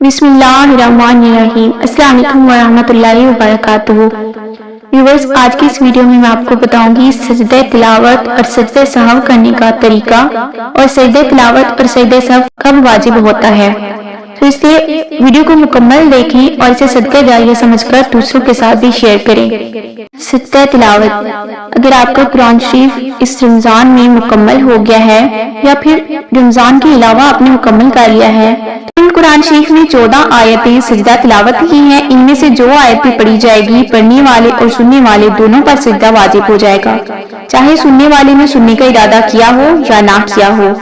बिस्मिल्लाहिर्रहमानिर्रहीम। अस्सलाम वालेकुम वरहमतुल्लाहि वबरकातुहू। व्यूअर्स, आज की इस वीडियो में मैं आपको बताऊंगी सजदे तिलावत और सजदे सहव करने का तरीका और सजदे तिलावत और सजदे सहव कब वाजिब होता है। तो इसलिए वीडियो को मुकम्मल देखें और इसे सदका जारिया समझकर दूसरों के साथ भी शेयर करें। सजदे तिलावत, अगर आपका कुरान शरीफ इस रमजान में मुकम्मल हो गया है या फिर रमजान के अलावा आपने मुकम्मल कर लिया है, तो इन कुरान शरीफ में 14 आयतें सजदा तिलावत की हैं। इनमें से जो आयतें पढ़ी जाएगी, पढ़ने वाले और सुनने वाले दोनों पर सजदा वाजिब हो जाएगा, चाहे सुनने वाले ने सुनने का इरादा किया हो या ना किया हो।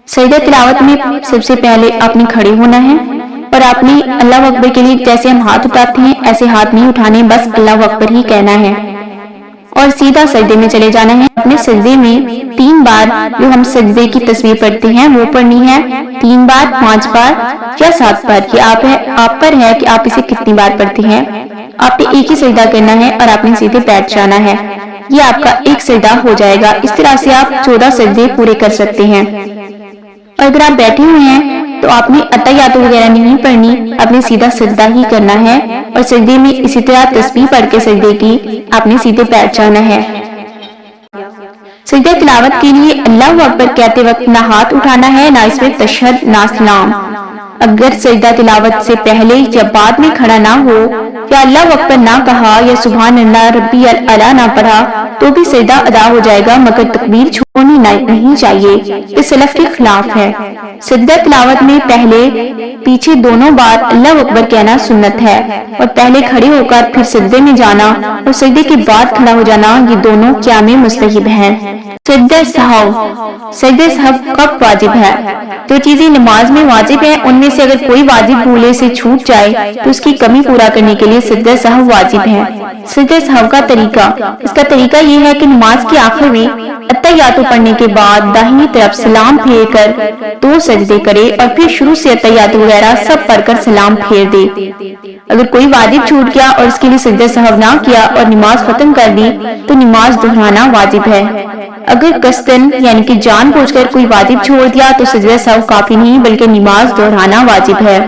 सजदा तिलावत में सबसे पहले आपने खड़े होना है और आपने अल्लाह अकबर के लिए जैसे हम हाथ उठाते हैं ऐसे हाथ नहीं उठाने, बस अल्लाह अकबर ही कहना है और सीधा सजदे में चले जाना है। अपने सजदे में 3 बार जो हम सजदे की तस्वीर पढ़ते हैं वो पढ़नी है, 3 बार, 5 बार या 7 बार। ये आप पर है कि आप इसे कितनी बार पढ़ते हैं। आपने एक ही सजदा करना है और आपने सीधे बैठ जाना है। ये आपका एक सजदा हो जाएगा। इस तरह से आप 14 सजदे पूरे कर सकते हैं। और अगर आप बैठे हुए हैं तो आपने अत्तहियात वगैरह नहीं पढ़नी, आपने सीधा सजदा ही करना है और सजदे में इसी तरह तस्बीह पढ़ के सजदे की आपने सीधे बैठ जाना है। सजदा तिलावत के लिए अल्लाहु अकबर कहते वक्त ना हाथ उठाना है, ना इसमें तशहद, ना सलाम। अगर सजदा तिलावत से पहले या बाद में खड़ा ना हो या अल्लाह अकबर ना कहा या सुभान अल्लाह रब्बी अला ना पढ़ा तो भी सजदा अदा हो जाएगा, मगर तकबीर छोड़नी नहीं चाहिए। ये सलफ के खिलाफ है। सजदा तिलावत में पहले पीछे दोनों बार अल्लाह अकबर कहना सुन्नत है और पहले खड़े होकर फिर सजदे में जाना और सजदे के बाद खड़ा हो जाना, ये दोनों क्या में मुस्तहिब हैं। सजदा सहव, सजदा सहव कब वाजिब है। जो चीजें नमाज में वाजिब है उनमें से अगर कोई वाजिब भूले से छूट जाए तो उसकी कमी पूरा करने के लिए सजदा सहव वाजिब है। सजदा सहव का तरीका, इसका तरीका ये है कि नमाज के आखिर में अत्तहियात पढ़ने के बाद दाहिनी तरफ सलाम फेर कर 2 सजदे करे और फिर शुरू से अत्तहियात वगैरह सब पढ़कर सलाम फेर दे। अगर कोई वाजिब छूट गया और इसके लिए सजदा सहव ना किया और नमाज खत्म कर दी तो नमाज दोहराना वाजिब है। अगर कस्तन यानी कि जानबूझकर कोई वाजिब छोड़ दिया तो सजदा सहव काफी नहीं बल्कि नमाज दोहराना वाजिब है।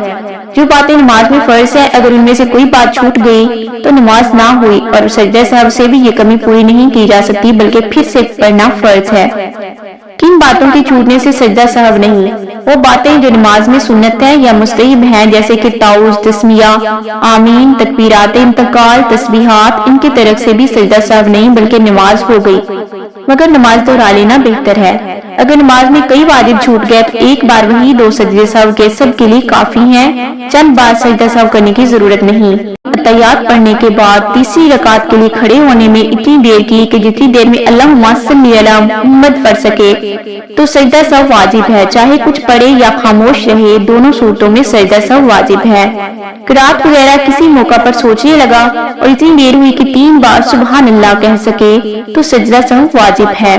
जो बातें नमाज में फर्ज है, अगर उनमें से कोई बात छूट गई तो नमाज ना हुई और सजदा सहव से भी ये कमी पूरी नहीं की जा सकती बल्कि फिर से पढ़ना फर्ज है। किन बातों के छूटने से सजदा सहव नहीं, वो बातें जो नमाज में सुन्नत है या मुस्तहिब हैं, जैसे कि ताउज, तस्मिया, आमीन, तकबीरात इंतकाल, तस्बीहात, इनकी तरफ से भी सजदा सहव नहीं बल्कि नमाज हो गई, मगर नमाज दोहरा लेना बेहतर है। अगर नमाज में कई वाजिब छूट गए तो एक बार वही 2 सजदे सहव के सब के लिए काफी हैं, चंद बार सजदा सहव करने की जरूरत नहीं। अत्तहियात पढ़ने के बाद तीसरी रकात के लिए खड़े होने में इतनी देर की कि जितनी देर में अल्लाहुम्मा सल्ली अला मुहम्मद पढ़ सके तो सजदा सहव वाजिब है। चाहे कुछ पढ़े या खामोश रहे, दोनों सूरतों में सजदा सहव वाजिब है। किरात वगैरह किसी मौका पर सोचने लगा और इतनी देर हुई कि 3 बार सुभान अल्लाह कह सके तो सजदा सहव वाजिब है।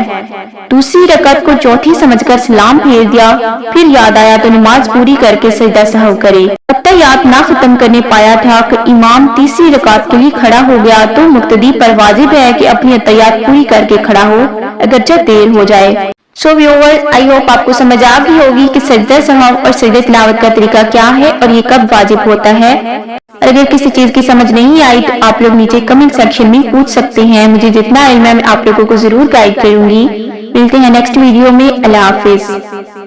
दूसरी रकात को चौथी समझकर सलाम फेर दिया, फिर याद आया तो नमाज पूरी करके सजदा सहव करे। अत्तहियात ना खत्म करने पाया था कि इमाम तीसरी रकात के लिए खड़ा हो गया तो मुक्तदी पर वाजिब है कि अपनी अत्तहियात पूरी करके खड़ा हो, अगरचे देर हो जाए। सो व्यूअर्स, आई होप आपको समझ आ गई होगी कि सजदा सहव और सजदा तिलावत का तरीका क्या है और ये कब वाजिब होता है। अगर किसी चीज की समझ नहीं आई तो आप लोग नीचे कमेंट सेक्शन में पूछ सकते हैं। मुझे जितना इल्म है मैं आप लोगों को जरूर गाइड करूंगी। मिलते हैं नेक्स्ट वीडियो में। अल्लाह हाफिज।